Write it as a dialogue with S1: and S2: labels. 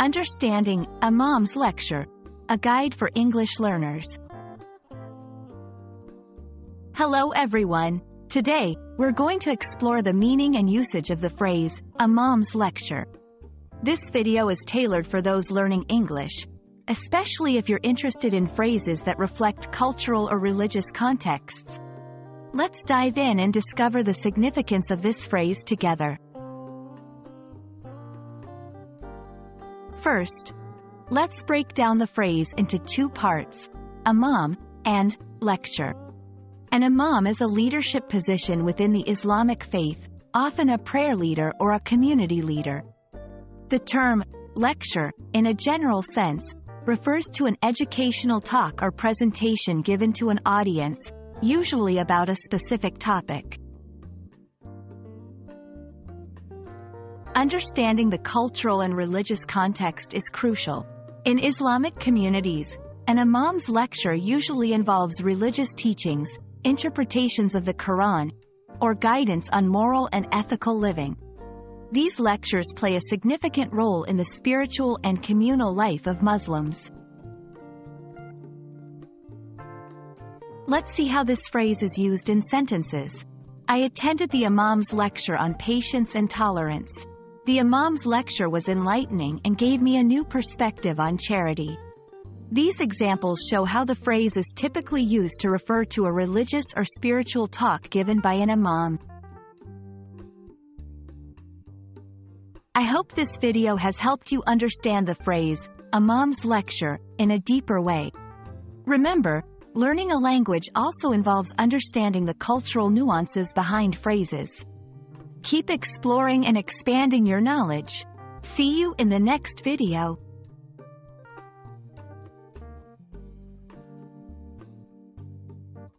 S1: Understanding Imam's Lecture, a guide for English learners. Hello everyone. Today, we're going to explore the meaning and usage of the phrase, Imam's Lecture. This video is tailored for those learning English, especially if you're interested in phrases that reflect cultural or religious contexts. Let's dive in and discover the significance of this phrase together. First, let's break down the phrase into two parts, Imam and lecture. An Imam is a leadership position within the Islamic faith, often a prayer leader or a community leader. The term lecture, in a general sense, refers to an educational talk or presentation given to an audience, usually about a specific topic. Understanding the cultural and religious context is crucial. In Islamic communities, an Imam's lecture usually involves religious teachings, interpretations of the Quran, or guidance on moral and ethical living. These lectures play a significant role in the spiritual and communal life of Muslims. Let's see how this phrase is used in sentences. I attended the Imam's lecture on patience and tolerance. The Imam's lecture was enlightening and gave me a new perspective on charity. These examples show how the phrase is typically used to refer to a religious or spiritual talk given by an Imam. I hope this video has helped you understand the phrase, Imam's lecture, in a deeper way. Remember, learning a language also involves understanding the cultural nuances behind phrases. Keep exploring and expanding your knowledge. See you in the next video.